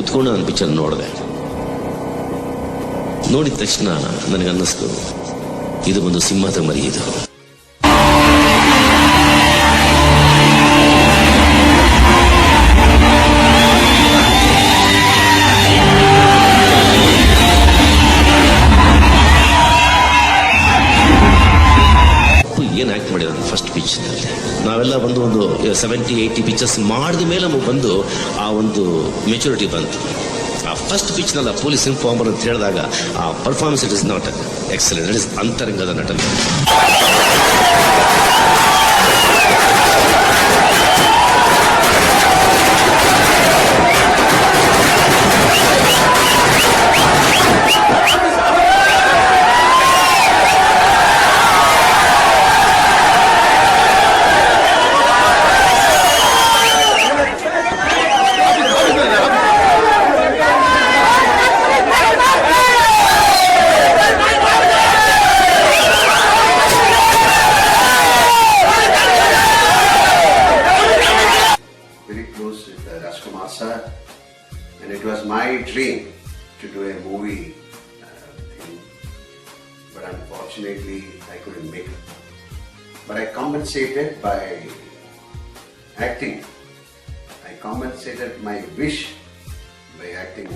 ಕುತ್ಕೊಂಡು ನಾನು ಪಿಕ್ಚರ್ ನೋಡಿದೆ. ನೋಡಿದ ತಕ್ಷಣ ನನಗನ್ನಿಸ್ತು, ಇದು ಒಂದು ಸಿಂಹದ ಮರಿ. ಇದು ಏನು ಆ್ಯಕ್ಟ್ ಮಾಡಿರೋದು ಫಸ್ಟ್ ಪಿಕ್ಚರ್ನಲ್ಲಿ. ನಾವೆಲ್ಲ ಬಂದು ಒಂದು 70-80 ಪಿಕ್ಚರ್ಸ್ ಮಾಡಿದ ಮೇಲೆ ನಮಗೆ ಬಂದು ಆ ಒಂದು ಮೆಚುರಿಟಿ ಬಂತು. ಆ ಫಸ್ಟ್ ಪಿಕ್ಚರ್ನಲ್ಲಿ ಆ ಪೊಲೀಸ್ ಇನ್ಫಾರ್ಮರ್ ಅಂತ ಹೇಳಿದಾಗ ಆ performance it is not excellent. It is ಅಂತರಂಗದ ನಟನೆ. And it was my dream to do a movie thing, but unfortunately I couldn't make it. But I compensated by acting. I compensated my wish by acting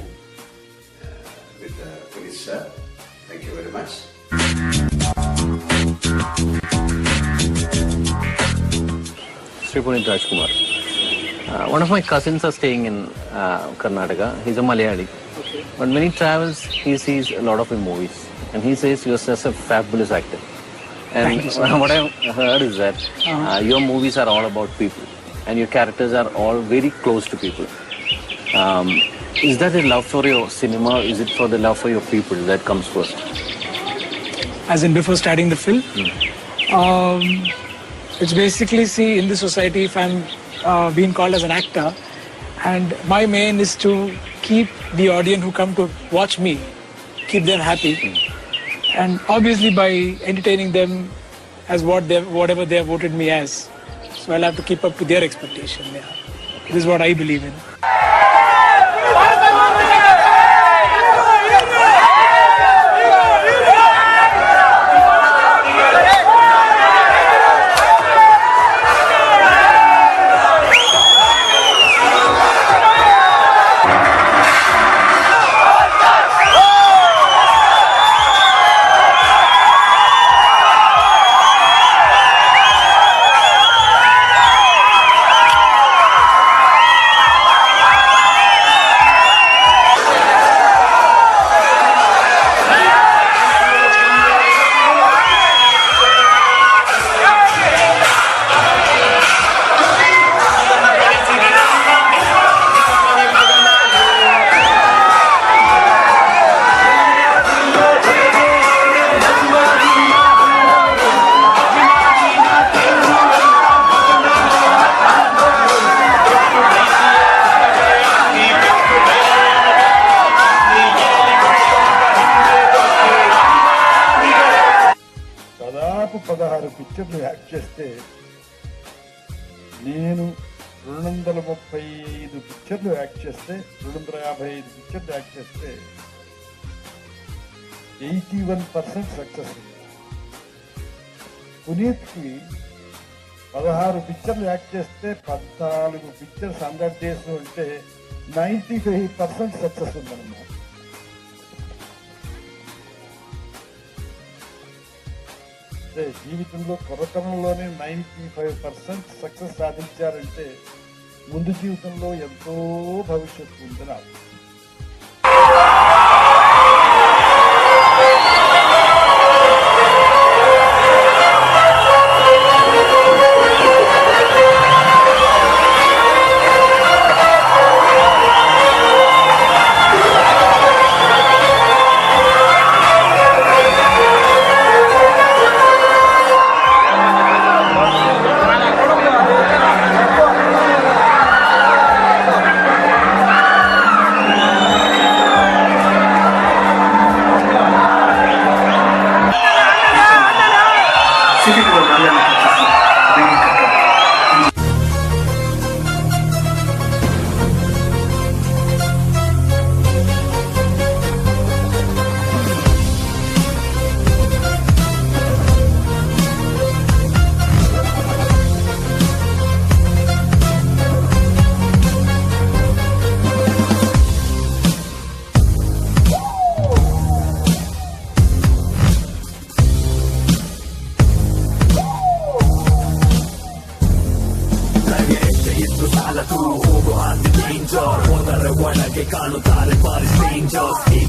with the police sir. Thank you very much. Sri Punit Rajkumar. One of my cousins are staying in Karnataka. He's a Malayali. Okay. But when he travels, he sees a lot of your movies. And he says you're such a fabulous actor. And what I've heard is that your movies are all about people. And your characters are all very close to people. Is that a love for your cinema? Or is it for the love for your people that comes first? As in before starting the film? It's basically, see, in the society, if I'm being called as an actor, and my main is to keep the audience who come to watch me, keep them happy, and obviously by entertaining them as whatever they have voted me as. So I'll have to keep up to their expectation. Yeah, this is what I believe in. దాదాపు 16 పిక్చర్లు act చేస్తే, నేను 235 పిక్చర్లు act చేస్తే, 255 పిక్చర్లు act చేస్తే 81% success. పునీత్కి 16 పిక్చర్లు act చేస్తే 14 పిక్చర్స్ 100 డేస్ అంటే 95% సక్సెస్ ఉందన్నమాట. అంటే జీవితంలో కొరతనంలోనే 95% సక్సెస్ సాధించారంటే ముందు జీవితంలో ఎంతో భవిష్యత్తు ఉంది నాకు.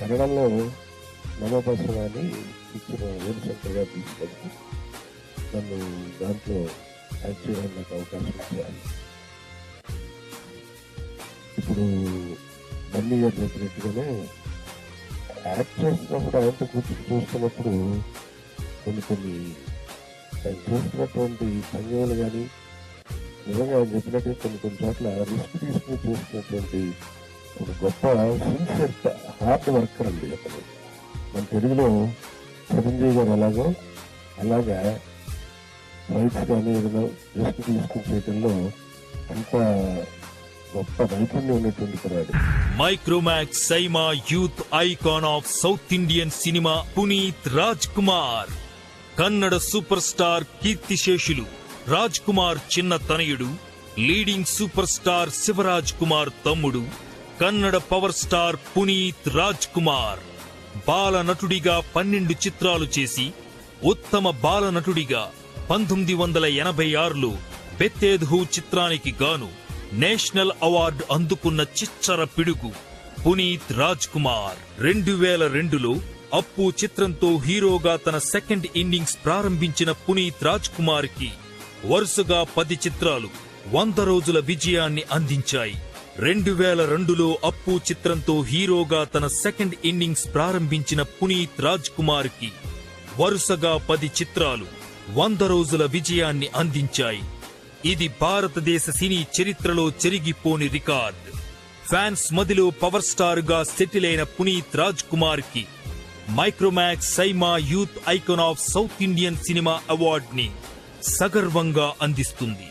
కన్నడంలో నమోపస్సు అని ఇచ్చిన వేరుశంకర్ గారు తీసుకెళ్తే నన్ను దాంట్లో యాక్ట్ చేయడానికి నాకు అవకాశం ఇచ్చారు. ఇప్పుడు బన్నీ గారు చెప్పినట్టుగానే యాక్ట్ చేస్తున్నప్పుడు ఆయనతో కూర్చొని చూస్తున్నప్పుడు కొన్ని ఆయన చేస్తున్నటువంటి భంగిమలు కానీ నిజంగా ఆయన చెప్పినట్టు కొన్ని చోట్ల రిస్క్ తీసుకుని చేస్తున్నటువంటి ఒక గొప్ప సిన్సియర్ హార్డ్ వర్కర్ అండి అతను. మన తెలుగులో చిరంజీవి గారు అలాగా రైట్స్ కానీ ఏదైనా రిస్క్ తీసుకుని చేయడంలో అంత గొప్ప నైపుణ్యం ఉన్నటువంటి కురాడు. Micromax SIIMA youth icon of south Indian cinema Puneeth Raj Kumar. Kannada super star కీర్తిశేషులు రాజ్ కుమార్ చిన్న తనయుడు, leading super star Shivaraj Kumar తమ్ముడు, కన్నడ పవర్ స్టార్ పునీత్ రాజ్ కుమార్. బాల నటుడిగా 12 చిత్రాలు చేసి ఉత్తమ బాల నటుడిగా 1986లో బెత్తేద్హు చిత్రానికి గాను నేషనల్ అవార్డు అందుకున్న చిచ్చర పిడుగు పునీత్ రాజ్ కుమార్. 2002లో అప్పు చిత్రంతో హీరోగా తన సెకండ్ ఇన్నింగ్స్ ప్రారంభించిన పునీత్ రాజ్ కుమార్ కి వరుసగా 10 చిత్రాలు 100 రోజుల విజయాన్ని అందించాయి. 2002లో అప్పు చిత్రంతో హీరోగా తన సెకండ్ ఇన్నింగ్స్ ప్రారంభించిన పునీత్ రాజ్ కుమార్ కి వరుసగా 10 చిత్రాలు 100 రోజుల విజయాన్ని అందించాయి. ఇది భారతదేశ సినీ చరిత్రలో చెరిగిపోని రికార్డ్. ఫ్యాన్స్ మదిలో పవర్ స్టార్ గా సెటిల్ అయిన పునీత్ రాజ్ కుమార్ కి Micromax SIIMA youth icon of south Indian cinema award ని సగర్వంగా అందిస్తుంది.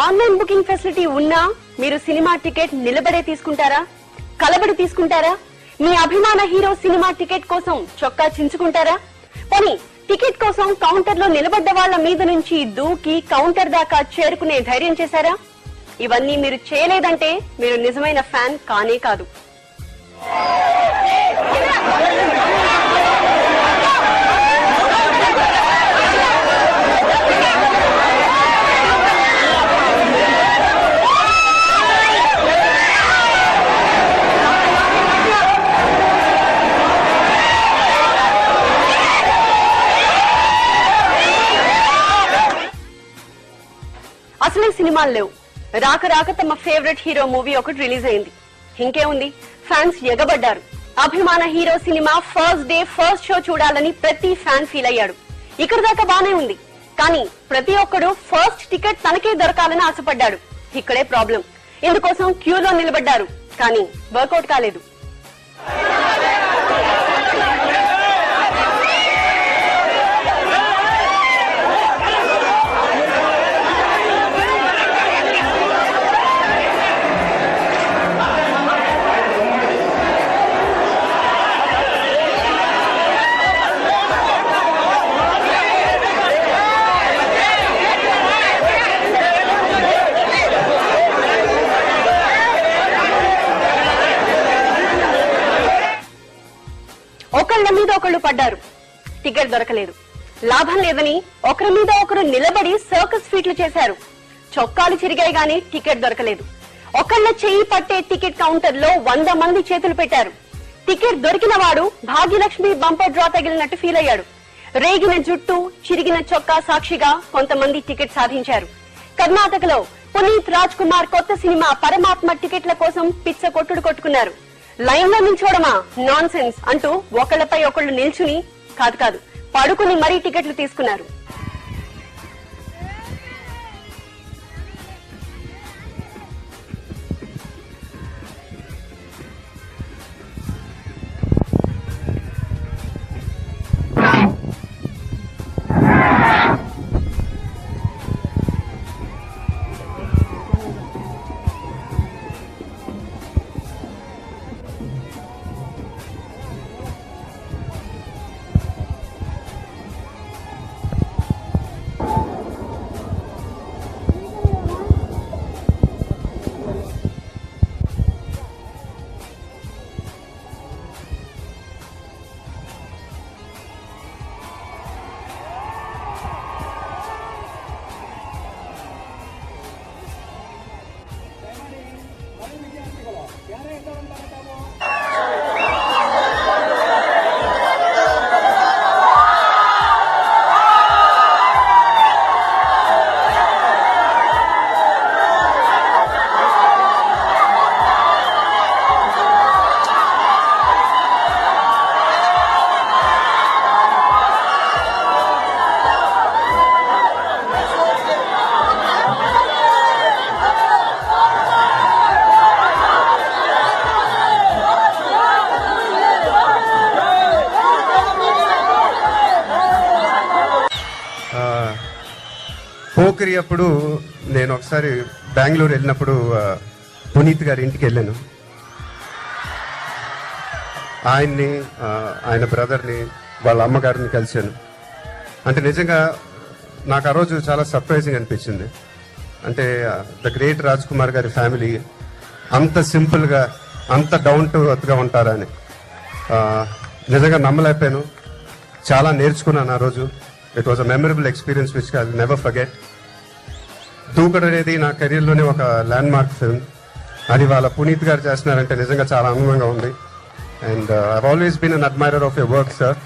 ఆన్లైన్ బుకింగ్ ఫెసిలిటీ ఉన్నా మీరు సినిమా టికెట్ నిలబడే తీసుకుంటారా, కలబడి తీసుకుంటారా? మీ అభిమాన హీరో సినిమా టికెట్ కోసం చొక్కా చించుకుంటారా? పోనీ టికెట్ కోసం కౌంటర్ లో నిలబడ్డ వాళ్ల మీద నుంచి దూకి కౌంటర్ దాకా చేరుకునే ధైర్యం చేశారా? ఇవన్నీ మీరు చేయలేదంటే మీరు నిజమైన ఫ్యాన్ కానే కాదు. అసలే సినిమాలు లేవు. రాక తమ ఫేవరెట్ హీరో మూవీ ఒకటి రిలీజ్ అయింది. ఇంకేముంది, ఫ్యాన్స్ ఎగబడ్డారు. అభిమాన hero cinema first day first show చూడాలని ప్రతి ఫ్యాన్ ఫీల్ అయ్యాడు. ఇక్కడ దాకా బానే ఉంది, కానీ ప్రతి ఒక్కడు ఫస్ట్ టికెట్ తనకే దొరకాలని ఆశపడ్డాడు. ఇక్కడే ప్రాబ్లం. ఇందుకోసం క్యూలో నిలబడ్డారు, కానీ వర్కౌట్ కాలేదు. ఒకళ్ళ మీద ఒకళ్ళు పడ్డారు, టికెట్ దొరకలేదు. లాభం లేదని ఒకరి మీద ఒకరు నిలబడి సర్కస్ ఫీట్లు చేశారు. చొక్కాలు చిరిగాయి గాని టికెట్ దొరకలేదు. ఒకళ్ళ చెయ్యి పట్టే టికెట్ కౌంటర్ లో 100 మంది చేతులు పెట్టారు. టికెట్ దొరికిన వాడు భాగ్యలక్ష్మి బంపర్ డ్రా తగిలినట్టు ఫీల్ అయ్యాడు. రేగిన జుట్టు, చిరిగిన చొక్కా సాక్షిగా కొంతమంది టికెట్ సాధించారు. కర్ణాటకలో పునీత్ రాజ్ కుమార్ కొత్త సినిమా పరమాత్మ టికెట్ల కోసం పిచ్చ కొట్టుడు కొట్టుకున్నారు. లైన్ లో నిల్చోవడమా, నాన్ సెన్స్ అంటూ ఒకళ్లపై ఒకళ్లు నిల్చుని కాదు పడుకుని మరీ టికెట్లు తీసుకున్నారు. పోకరి అప్పుడు నేను ఒకసారి బెంగళూరు వెళ్ళినప్పుడు పునీత్ గారి ఇంటికి వెళ్ళాను. ఆయన్ని, ఆయన బ్రదర్ని, వాళ్ళ అమ్మగారిని కలిశాను. అంటే నిజంగా నాకు ఆ రోజు చాలా సర్ప్రైజింగ్ అనిపించింది. అంటే ద గ్రేట్ రాజ్ కుమార్ గారి ఫ్యామిలీ అంత సింపుల్గా, అంత డౌన్ టు ఎర్త్గా ఉంటారని నిజంగా నమ్మలేకపోయాను. చాలా నేర్చుకున్నాను ఆ రోజు. It was a memorable experience which I will never forget. Dookudu అనేది నా కెరీర్లోనే ఒక ల్యాండ్ మార్క్ ఫిల్మ్. అది వాళ్ళ పునీత్ గారు చేస్తున్నారంటే నిజంగా చాలా ఆనందంగా ఉంది. And I've always been an admirer of your work, sir.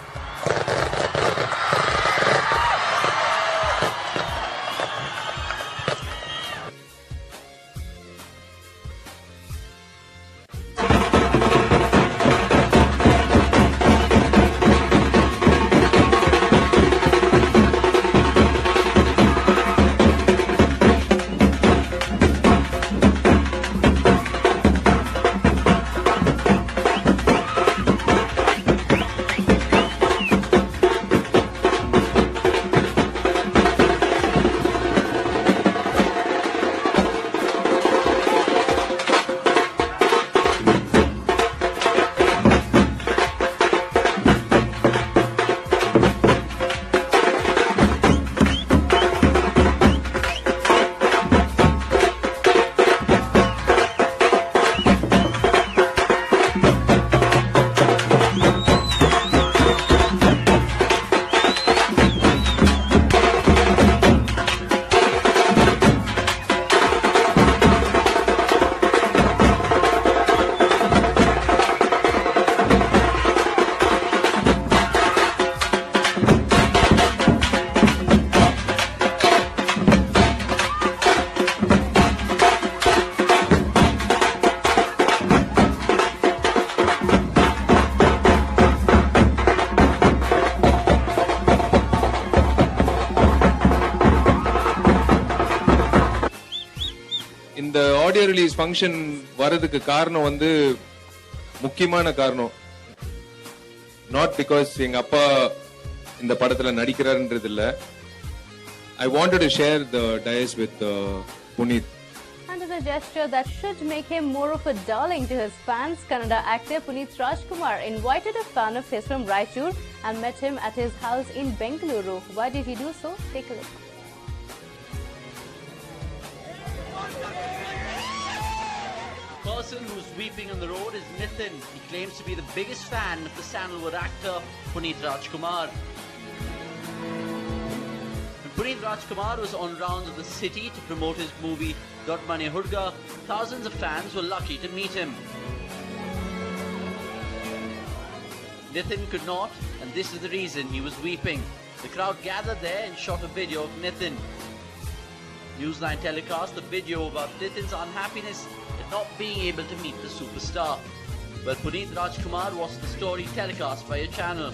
இந்த ஆடியோ ரிலீஸ் ஃபங்க்ஷன் வரதுக்கு காரணம் வந்து முக்கியமான காரணம். நாட் பிகாஸ் எங்க அப்பா இந்த படத்துல நடிக்கிறாருன்றது இல்ல. I wanted to share the dais with Puneeth. And as a gesture that should make him more of a darling to his fans, Kannada actor Puneeth Rajkumar invited a fan of his from Raichur and met him at his house in Bengaluru. Why did he do so? Take a look. The person who's weeping on the road is Nithin. He claims to be the biggest fan of the sandalwood actor Puneeth Rajkumar. When Puneeth Rajkumar was on rounds of the city to promote his movie Dot Mane Hudga, thousands of fans were lucky to meet him. Nithin could not, and this is the reason he was weeping. The crowd gathered there and shot a video of Nithin. Newsline telecast the video about Nithin's unhappiness at not being able to meet the superstar. But Puneeth Rajkumar watched the story telecast by a channel.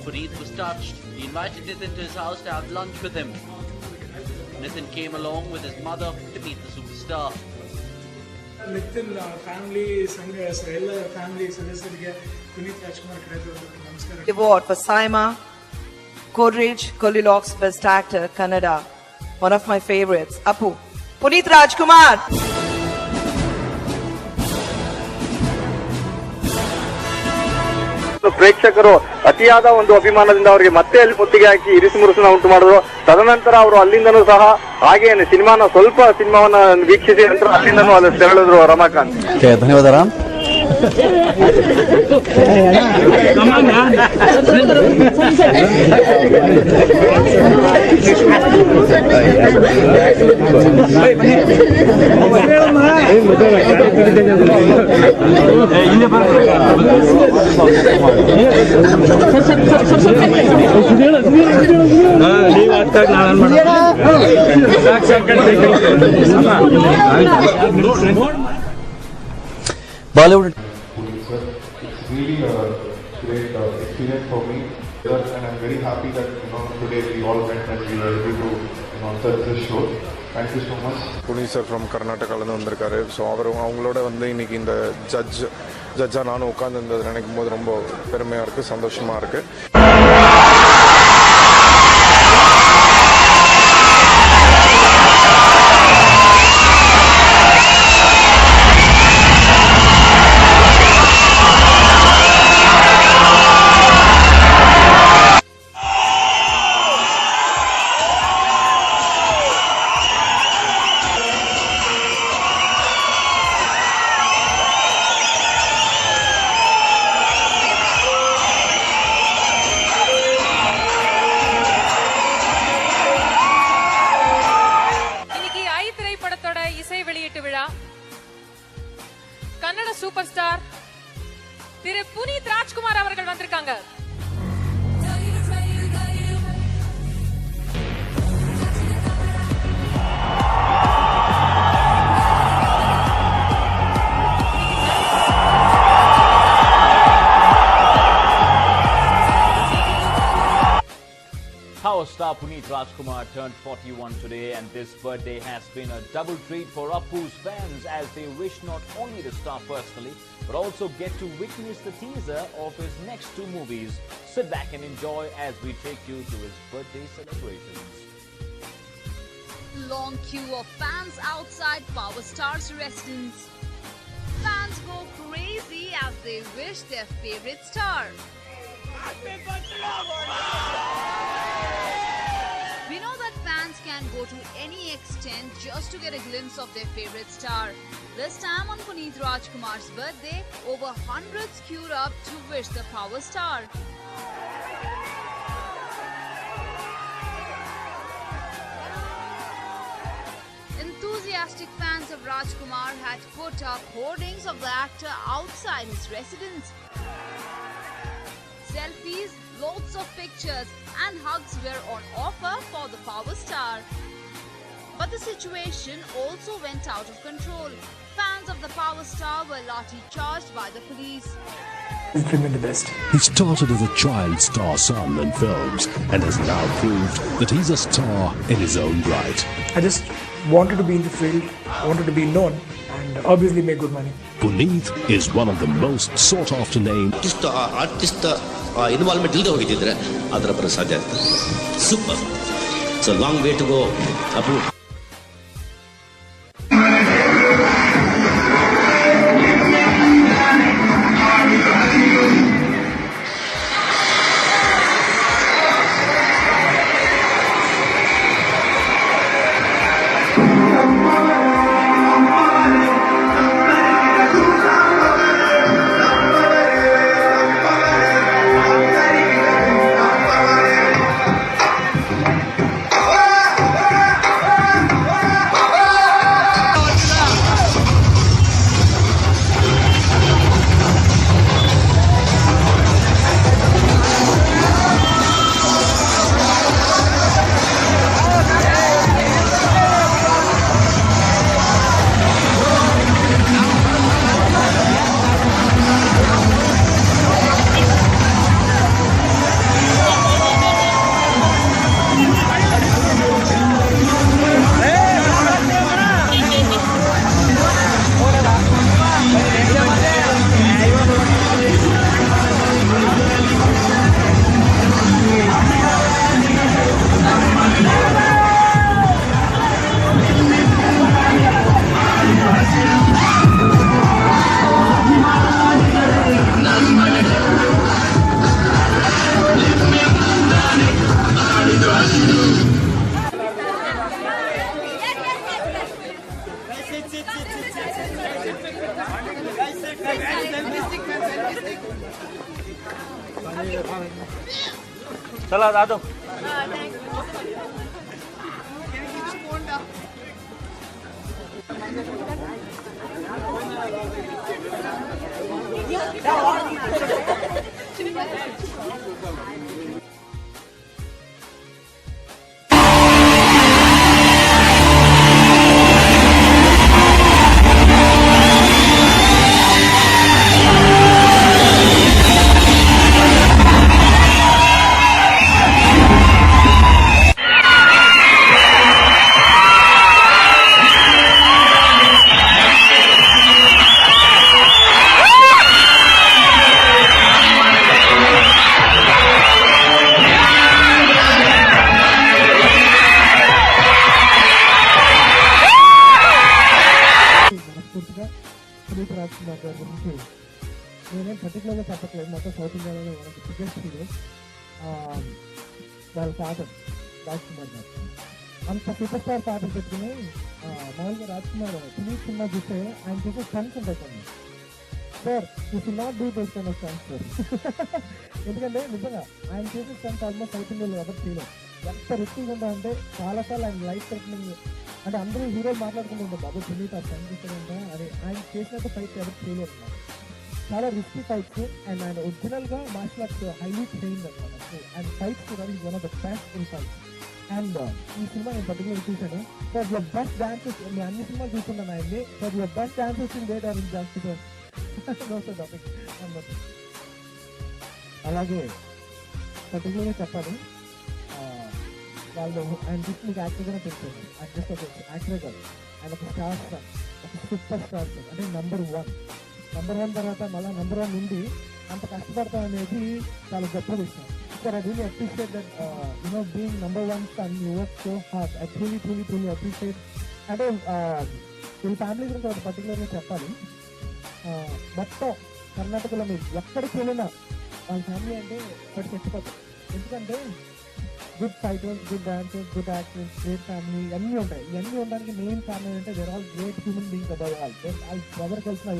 Puneeth was touched. He invited Nithin to his house to have lunch with him. Nithin came along with his mother to meet the superstar. Nitin family ಸಂಘ ಎಲ್ಲ family ಸದಸ್ಯರಿಗೆ ಪುನೀತ್ ರಾಜ್ಕುಮಾರ್ ಕಡೆದು ನಮಸ್ಕಾರ. Award for Saima Kodrej Goldilocks Best Actor Kannada. One of my favorites. Appu. Puneeth Rajkumar. ಪ್ರೇಕ್ಷಕರು ಅತಿಯಾದ ಒಂದು ಅಭಿಮಾನದಿಂದ ಅವರಿಗೆ ಮತ್ತೆ ಅಲ್ಲಿ ಮುತ್ತಿಗೆ ಹಾಕಿ ಇರಿಸು ಮುರುಸನ್ನ ಉಂಟು ಮಾಡಿದ್ರು. ತದನಂತರ ಅವರು ಅಲ್ಲಿಂದನೂ ಸಹ ಹಾಗೇನೆ ಸಿನಿಮಾವನ್ನ ವೀಕ್ಷಿಸಿ ನಂತರ ಅಲ್ಲಿಂದನೂ ಅಲ್ಲಿ ತೆರಳಿದ್ರು. ರಮಾಕಾಂತ್. ಧನ್ಯವಾದ Ram. Bollywood. Really a great experience for me, and I'm very happy that today we all went and we were able to touch this show. Thank you so much. Puneeth sir from கர்நாடகாலேருந்து வந்திருக்காரு. ஸோ அவங்களோட இன்னைக்கு இந்த ஜட்ஜாக நானும் உட்காந்துருந்தது நினைக்கும் போது ரொம்ப பெருமையாக இருக்குது, சந்தோஷமாக இருக்குது. கன்னட சூப்பர் ஸ்டார் திரு புனித் ராஜ்குமார் அவர்கள் வந்திருக்காங்க. Power star Puneet Rajkumar turned 41 today, and this birthday has been a double treat for Appu's fans as they wish not only the star personally, but also get to witness the teaser of his next two movies. Sit back and enjoy as we take you to his birthday celebrations. Long queue of fans outside Power Star's residence. Fans go crazy as they wish their favorite star. We know that fans can go to any extent just to get a glimpse of their favorite star. This time on Puneet Rajkumar's birthday, over hundreds queued up to wish the power star. Enthusiastic fans of Rajkumar had put up hoardings of the actor outside his residence. Selfies, loads of pictures and hugs were on offer for the power star. But the situation also went out of control. Fans of the power star were lathi-charged by the police. The best. He started as a child star son in films and has now proved that he's a star in his own right. I just wanted to be in the field, wanted to be known, and obviously make good money. Puneet is one of the most sought after names. Artist involvement ಇಲ್ಲದೆ ಹೋಗಿದ್ದಿದ್ರೆ ಅದರ ಬರೋ ಸಾಧ್ಯ ಆಗ್ತದೆ. Super. So long way to go Appu. चला दादू పునీత్ రాజ్ కుమార్ గారి గురించి నేనేం పర్టికులర్గా చెప్పట్లేదు. మొత్తం సౌత్ ఇండియాలో మనకి బిగ్గెస్ట్ హీరో వాళ్ళ ఫాదర్ రాజ్ కుమార్ గారు. అంత సూపర్ స్టార్ ఫాదర్ పెట్టుకుని మామూలుగా రాజ్ కుమార్ పునీత్ సినిమా చూస్తే ఆయన చేసే స్టంట్స్ ఉంటాయి కొన్ని. Sir you should not do those kind of stunts sir. ఎందుకంటే నిజంగా ఆయన చేసే స్టంట్స్ ఆల్మోస్ట్ సౌత్ ఇండియాలో ఎవరు చేయలేదు. ఎంత రిస్కింగ్ ఉంటాయంటే చాలాసార్లు ఆయన లైఫ్ థ్రెటనింగ్, అంటే అందరూ హీరోలు మాట్లాడుకుంటుంటారు బాబు పునీత్ ఆ స్టంట్ చేస్తాడంటే అది ఆయన చేసినట్టు ఫైట్స్ ఎవరు చేయలేరు అన్నమాట. చాలా రిస్కీ ఫైట్స్ అండ్ ఆయన ఒరిజినల్గా మార్షల్ ఆర్ట్స్ హైలీ ట్రైన్డ్ అనమాట. సో అండ్ ఫైట్స్ కూడా is one of the best in fights. And ఈ సినిమా నేను పర్టికులర్ చూశాను. ఫర్ యువర్ బెస్ట్ డాన్సెస్, నేను అన్ని సినిమాలు చూస్తున్నాను ఆయన్ని. For your best dances in date are in Jasti topic. అలాగే పర్టికులర్గా చెప్పాలి, వాళ్ళు ఆయన చూసి మీకు యాక్టర్గానే తెలుస్తుంది. జస్ట్ ఒక యాక్టర్ కాదు, ఆయన ఒక స్టార్ స్టార్, ఒక సూపర్ స్టార్ స్టార్, అంటే నెంబర్ వన్ తర్వాత మళ్ళీ నెంబర్ 1 నుండి అంత కష్టపడతాం అనేది చాలా గొప్ప విషయం. Sir I really appreciate that being number 1 son you work so hard. I truly appreciate. అంటే వీళ్ళ ఫ్యామిలీ గురించి ఒక పర్టికులర్గా చెప్పాలి. మొత్తం కర్ణాటకలో మీరు ఎక్కడికి వెళ్ళినా వాళ్ళ ఫ్యామిలీ అంటే ఒకటి చచ్చిపోతారు. ఎందుకంటే good fighters, good dancers, good actors, great family ఇవన్నీ ఉంటాయి. ఇవన్నీ ఉండడానికి మెయిన్ కారణం ఏంటంటే they're all great human beings above all. ఎవరు కలిసినా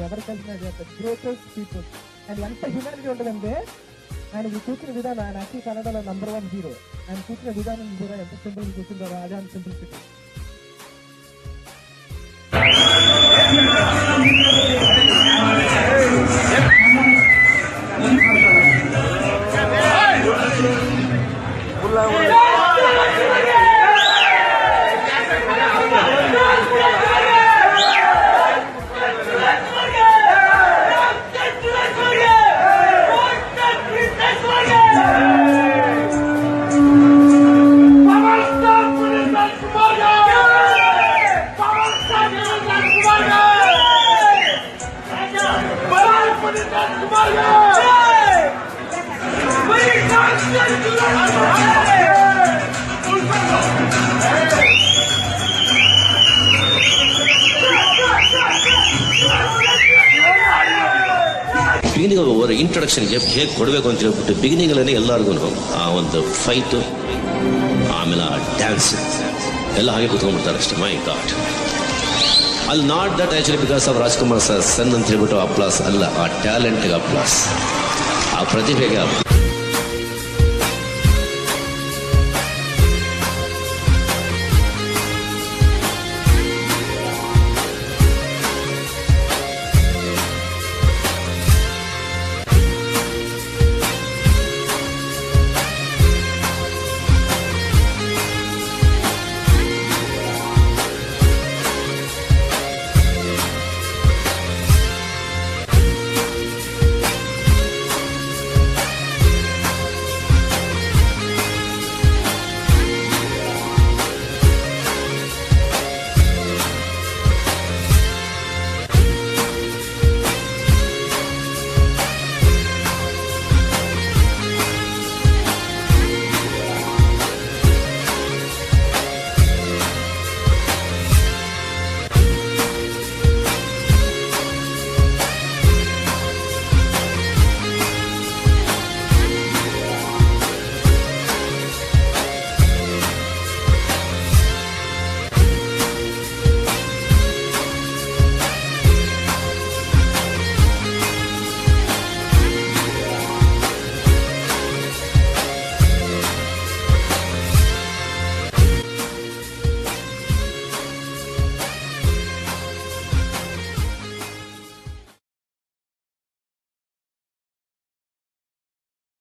గ్రేటెస్ట్ పీపుల్. అండ్ ఎంత హ్యూమానిటీ ఉంటుందంటే ఆయనకి కూర్చున్న విధానం, ఆయన యాక్చువల్ కన్నడలో నెంబర్ 1 హీరో, ఆయన కూర్చున్న విధానం కూడా ఎంత సింపుల్ కూర్చుంటారో అదే అంత సింప్లిసిటీ. ಬಿಗಿನಿಂಗ್ ಅವರ ಇಂಟ್ರೊಡಕ್ಷನ್ ಹೇಗೆ ಕೊಡಬೇಕು ಅಂತ ಹೇಳ್ಬಿಟ್ಟು ಬಿಗಿನಿಂಗಲ್ಲೇ ಎಲ್ಲರಿಗೂ ಆ ಒಂದು ಫೈಟು, ಆಮೇಲೆ ಆ ಡ್ಯಾನ್ಸ್ ಎಲ್ಲ ಹಾಗೆ ಕೂತ್ಕೊಂಡ್ಬಿಡ್ತಾರೆ ಅಷ್ಟೇ. ಮೈ ಗಾಡ್, ಅಲ್ಲಿ not that actually because of Rajkumar son ಅಂತ ಹೇಳ್ಬಿಟ್ಟು ಅಪ್ಲಾಸ್ ಅಲ್ಲ, ಆ ಟ್ಯಾಲೆಂಟ್ಗೆ ಅಪ್ಲಾಸ್, ಆ ಪ್ರತಿಭೆಗೆ